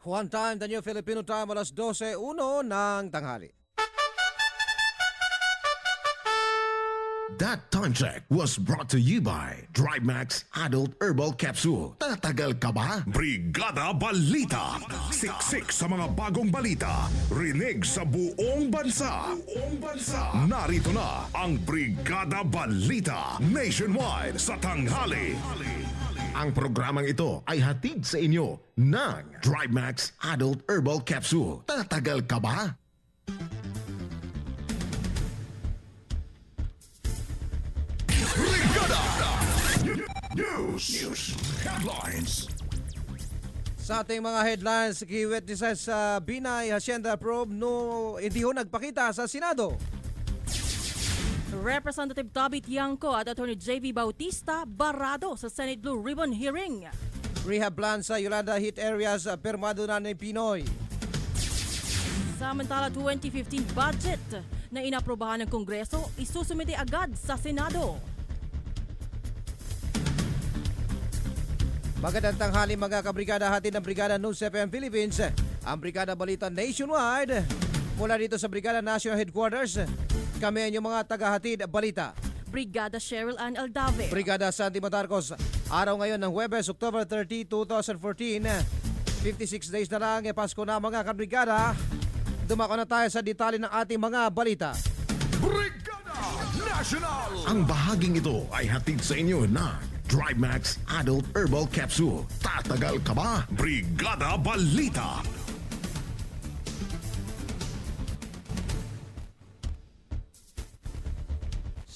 One time, the new Filipino time, alas 12:01 ng tanghali. That time check was brought to you by DriveMax Adult Herbal Capsule. Tatagal ka ba? Brigada Balita. Siksik sa mga bagong balita. Rinig sa buong bansa. Narito na ang Brigada Balita Nationwide sa tanghali. Ang programang ito ay hatid sa inyo ng DriveMax Adult Herbal Capsule. Tatagal ka ba? News. Headlines. Sa ating mga headlines, kiwitnesses sa Binay Hacienda probe hindi ho nagpakita sa Senado. Representative Toby Tiangco at Attorney J.V. Bautista barado sa Senate Blue Ribbon hearing. Rehab plan sa Yolanda hit areas, permado na ni Pinoy. Samantala 2015 budget na inaprobahan ng Kongreso, isusumite agad sa Senado. Magandang tanghali mga kabrigada, hatid ng Brigada News FM Philippines, ang Brigada Balita Nationwide. Mula dito sa Brigada National Headquarters, kami ang inyong mga tagahatid balita. Brigada Cheryl Ann Aldave. Brigada Santi Matarcos, araw ngayon ng Huwebes, October 30, 2014. 56 days na lang, Pasko na mga kabrigada. Dumako na tayo sa detalye ng ating mga balita. Brigada National. Ang bahaging ito ay hatid sa inyo ng DriveMax Adult Herbal Capsule. Tatagal ka ba? Brigada Balita.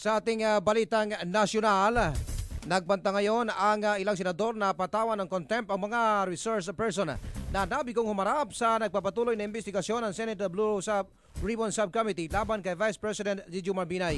Sa ating balitang nasyonal, nagbanta ngayon ang ilang senador na patawan ng contempt ang mga resource person na nabigong humarap sa nagpapatuloy na investigasyon ng Senate Blue Ribbon Subcommittee laban kay Vice President Gigi Marbinay.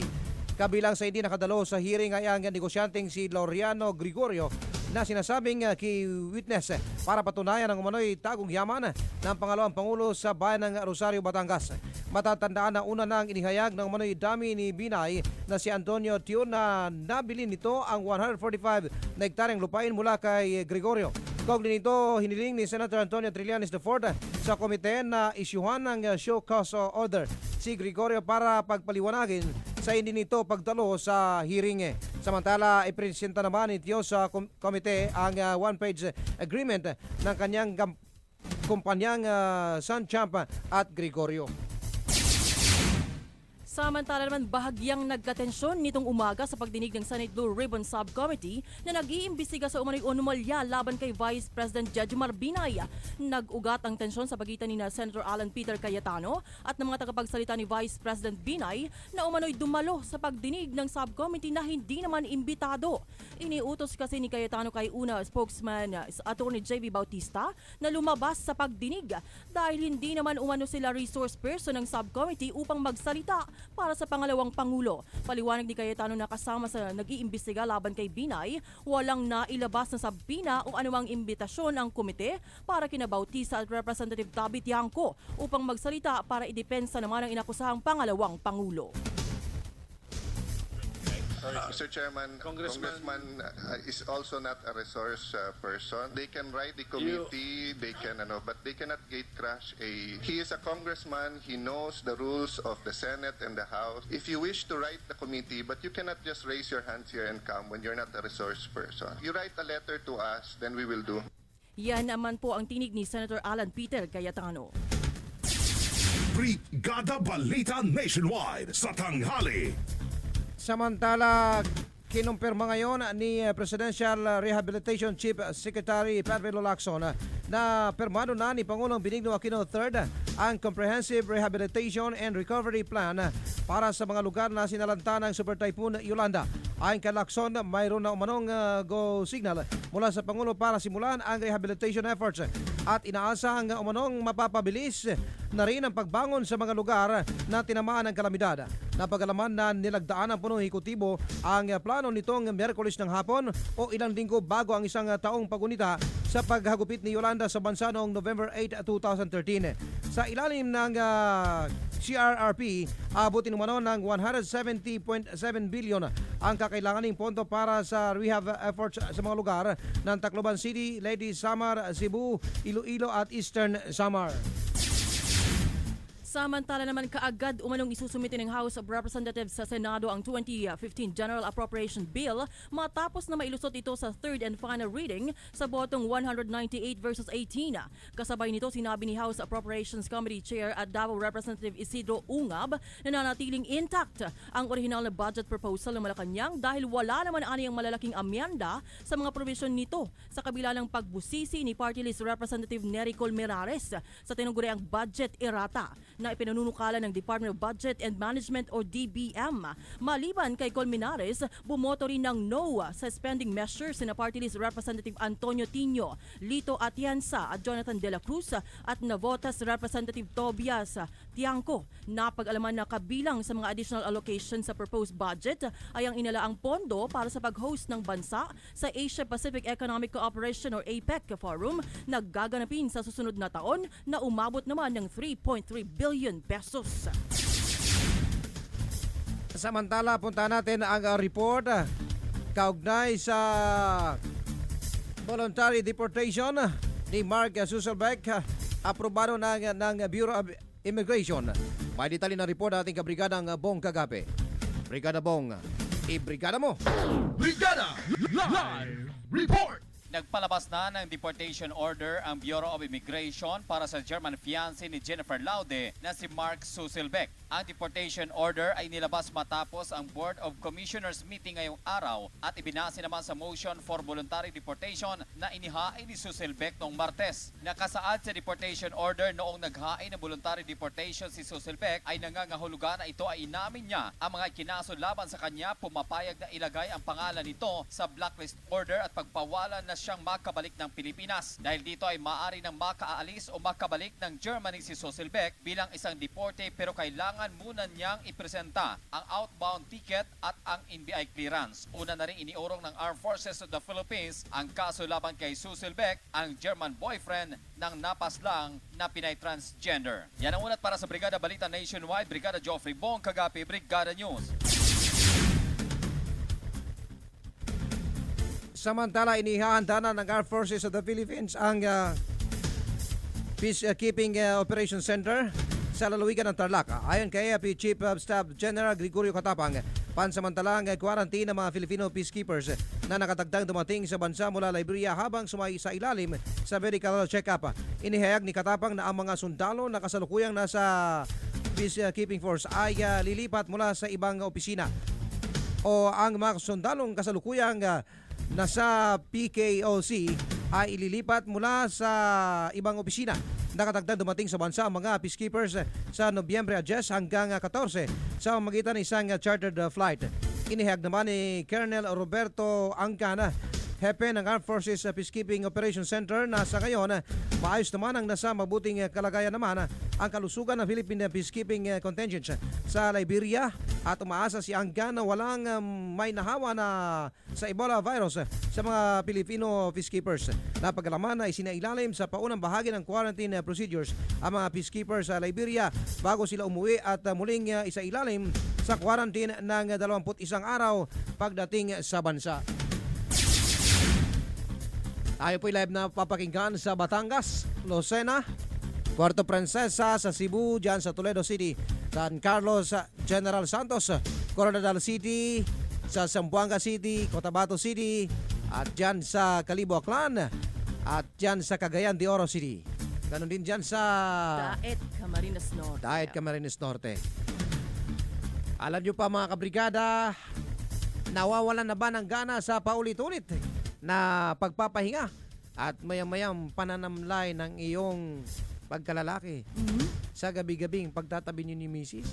Kabilang sa hindi nakadalo sa hearing ay ang negosyanteng si Laureano Gregorio na sinasabing key witness para patunayan ang umano'y tagong yaman ng pangalawang pangulo sa bayan ng Rosario, Batangas. Matatandaan na una nang inihayag ng umano'y dami ni Binay na si Antonio Tio na nabili nito ang 145 na hektaryeng lupain mula kay Gregorio. Kaugnay nito, hiniling ni Senator Antonio Trillanes IV sa komite na isyuhan ng show cause order si Gregorio para pagpaliwanagin sa hindi nito pagdalo sa hearing. Samantala, ipresenta naman ni Tio sa komite ang one-page agreement ng kanyang kumpanyang Sun Champ at Gregorio. Samantala naman bahagyang nagkatensyon nitong umaga sa pagdinig ng Senate Blue Ribbon Subcommittee na nag-iimbestiga sa umano'y anomalya laban kay Vice President Judge Marbinay. Nag-ugat ang tensyon sa pagitan ni Senator Alan Peter Cayetano at ng mga tagapagsalita ni Vice President Binay na umano'y dumalo sa pagdinig ng subcommittee na hindi naman imbitado. Iniutos kasi ni Cayetano kay una spokesman Attorney J.V. Bautista na lumabas sa pagdinig dahil hindi naman umano sila resource person ng subcommittee upang magsalita para sa pangalawang pangulo. Paliwanag ni Cayetano na kasama sa nag-iimbestiga laban kay Binay, walang nailabas na sabina o anumang imbitasyon ang komite para kina Bautista at Representative Toby Tiangco upang magsalita para idepensa naman ang inakusahang pangalawang pangulo. Mr. Chairman, Congressman is also not a resource person. They can write the committee, they can but they cannot gate crash he is a congressman, he knows the rules of the Senate and the House. If you wish to write the committee, but you cannot just raise your hands here and come when you're not a resource person. You write a letter to us, then we will do. Yan naman po ang tinig ni Senator Alan Peter Cayetano. Brigada Balita Nationwide sa tanghali. Samantala, kinumpirma ngayon ni Presidential Rehabilitation Chief Secretary Pervelo Lacson na permado na ni Pangulong Benigno Aquino III ang Comprehensive Rehabilitation and Recovery Plan para sa mga lugar na sinalanta ng Super Typhoon Yolanda. Ayon kay Lacson, mayroon na umanong go signal mula sa Pangulo para simulan ang rehabilitation efforts at inaasahang umanong mapapabilis na rin ang pagbangon sa mga lugar na tinamaan ng kalamidad. Napagalaman na nilagdaan ng punong hekutibo ang plano nitong Miyerkules ng hapon o ilang linggo bago ang isang taong pagunita sa paghagupit ni Yolanda sa bansa noong November 8, 2013. Sa ilalim ng CRRP, abutin umano ng 170.7 billion ang kakailanganing pondo para sa rehab efforts sa mga lugar ng Tacloban City, Leyte, Samar, Cebu, Iloilo at Eastern Samar. Samantala naman kaagad umanong isusumite ng House of Representatives sa Senado ang 2015 General Appropriation Bill matapos na mailusot ito sa third and final reading sa botong 198 versus 18. Kasabay nito sinabi ni House Appropriations Committee Chair at Davao Representative Isidro Ungab na nanatiling intact ang original na budget proposal ng Malacanang dahil wala naman aniyang malalaking amyenda sa mga provision nito sa kabila ng pagbusisi ni Party List Representative Nery Colmenares sa tinuguriang budget errata na ipinanunukalan ng Department of Budget and Management o DBM. Maliban kay Colmenares, bumoto rin ng no sa spending measures na Party List Representative Antonio Tino, Lito Atienza at Jonathan De La Cruz at Navotas Representative Tobias Tiangco. Napag-alaman na kabilang sa mga additional allocations sa proposed budget ay ang inalaang pondo para sa pag-host ng bansa sa Asia Pacific Economic Cooperation or APEC Forum na gaganapin sa susunod na taon na umabot naman ng 3.3 billion pesos. Samantala, punta natin ang report kaugnay sa voluntary deportation ni Mark Suselbeck, aprobado ng Bureau of Immigration. May detalye ng report ating kabrigadang Bong Kagape. Brigada Bong, i-brigada mo! Brigada Live Report! Nagpalabas na ng deportation order ang Bureau of Immigration para sa German fiancé ni Jennifer Laude na si Mark Suselbeck. Ang deportation order ay nilabas matapos ang Board of Commissioners meeting ngayong araw at ibinase naman sa motion for voluntary deportation na inihain ni Suselbeck noong Martes. Nakasaad sa deportation order noong naghain ng voluntary deportation si Suselbeck ay nangangahulugan na ito ay inamin niya ang mga kinaso laban sa kanya, pumapayag na ilagay ang pangalan nito sa blacklist order at pagpawalan na siyang makabalik ng Pilipinas. Dahil dito ay maaari nang makaalis o makabalik ng Germany si Suselbeck bilang isang deporte pero kailangan muna niyang ipresenta ang outbound ticket at ang NBI clearance. Una na rin iniurong ng Armed Forces of the Philippines ang kaso laban kay Suselbeck, ang German boyfriend ng napaslang na Pinay transgender. Yan ang unat para sa Brigada Balita Nationwide. Brigada Joffrey Bong Kagapi, Brigada News. Samantala, inihahanda na ng Armed Forces of the Philippines ang Peacekeeping Operation Center sa lalawigan ng Tarlac. Ayon kay AFP Chief of Staff General Gregorio Katapang, pansamantalang quarantine ng mga Filipino peacekeepers na nakatagdang dumating sa bansa mula Liberia habang sumay sa ilalim sa medical check-up. Inihayag ni Katapang na ang mga sundalo na kasalukuyang nasa Peacekeeping Force ay lilipat mula sa ibang opisina o ang mga sundalong kasalukuyang nasa PKOC ay ililipat mula sa ibang opisina. Nakatagdang dumating sa bansa ang mga peacekeepers sa Nobyembre 10 hanggang 14 sa magitan ng isang chartered flight. Inihayag naman ni Colonel Roberto Angcana, hepe ng Armed Forces Peacekeeping Operation Center, na sa ngayon maayos naman ang nasa mabuting kalagayan naman ang kalusugan ng Philippine Peacekeeping Contingent sa Liberia at umaasa si Anggan na walang may nahawa na sa Ebola virus sa mga Filipino peacekeepers. Napagalaman na isinailalim sa paunang bahagi ng quarantine procedures ang mga peacekeepers sa Liberia bago sila umuwi at muling isailalim sa quarantine ng 21 araw pagdating sa bansa. Tayo po'y live na papakinggan sa Batangas, Lucena, Puerto Princesa, sa Cebu, dyan sa Toledo City, San Carlos, General Santos, Coronadal City, sa Zamboanga City, Cotabato City, at dyan sa Calibo Aklan, at dyan sa Cagayan de Oro City. Ganon din dyan sa Daet Camarines Norte. Daet Camarines Norte. Alam nyo pa mga kabrigada, nawawalan na ba ng gana sa paulit-ulit na pagpapahinga at mayang-mayang pananamlay ng iyong pagkalalaki sa gabi-gabing pagtatabi niyo ni Mrs.?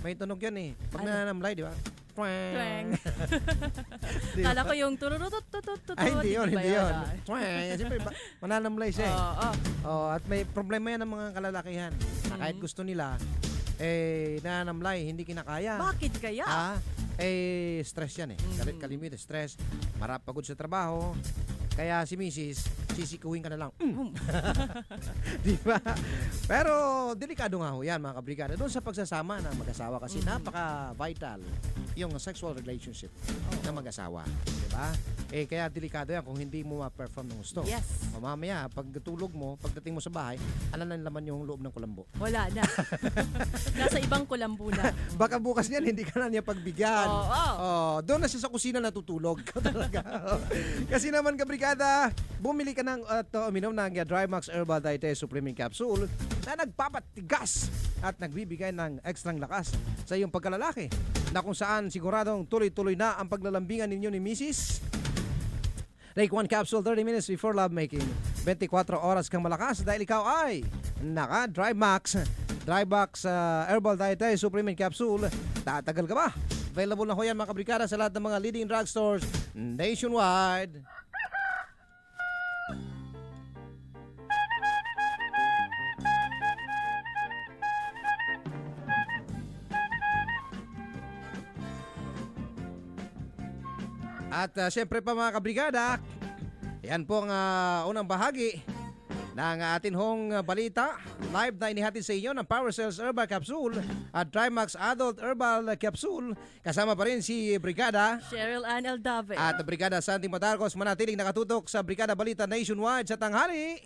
May tunog yan eh. Pag nananamlay, di ba? Twang. Kala ko yung tururututututut. Ay, hindi yun, hindi yun. Ah. Siyempre, mananamlay siya eh. Oo. Oh, at may problema yan ng mga kalalakihan. Na kahit gusto nila, nananamlay, hindi kinakaya. Bakit kaya? Stress yan eh. Kalimit, stress. Marap pagod sa trabaho. Kaya si Mrs. sisikuhin ka na lang. Di ba? Pero delikado nga ho yan mga kabrigada. Doon sa pagsasama ng mag-asawa kasi napaka-vital yung sexual relationship ng mag-asawa. Di ba? Kaya delikado yan kung hindi mo ma-perform ng gusto. Yes. Mamaya, pag tulog mo, pagdating mo sa bahay, ano na naman yung loob ng kulambo. Wala na. Nasa ibang kulambo na. Baka bukas niyan, hindi ka na niya pagbigyan. Doon na siya sa kusina natutulog. Talaga. Kasi naman kabrigada, bumili ka ng uminom ng Drymax Herbal Diet Supplement Capsule na nagpapatigas at nagbibigay ng ekstrang lakas sa iyong pagkalalaki na kung saan siguradong tuloy-tuloy na ang paglalambingan ninyo ni Mrs. Take 1 capsule 30 minutes before lovemaking. 24 oras kang malakas dahil ikaw ay naka-Drymax. Drymax Herbal Diet Supplement Capsule. Tatagal ka ba? Available na ho yan mga kabrigada sa lahat ng mga leading drugstores nationwide. At syempre pa mga kabrigada, yan po ang unang bahagi ng atin hong balita. Live na inihatid sa inyo ng Power Cells Herbal Capsule at Drymax Adult Herbal Capsule. Kasama pa rin si Brigada Cheryl Ann Eldave. at Brigada Sandy Matarcos manatiling nakatutok sa Brigada Balita Nationwide sa tanghali.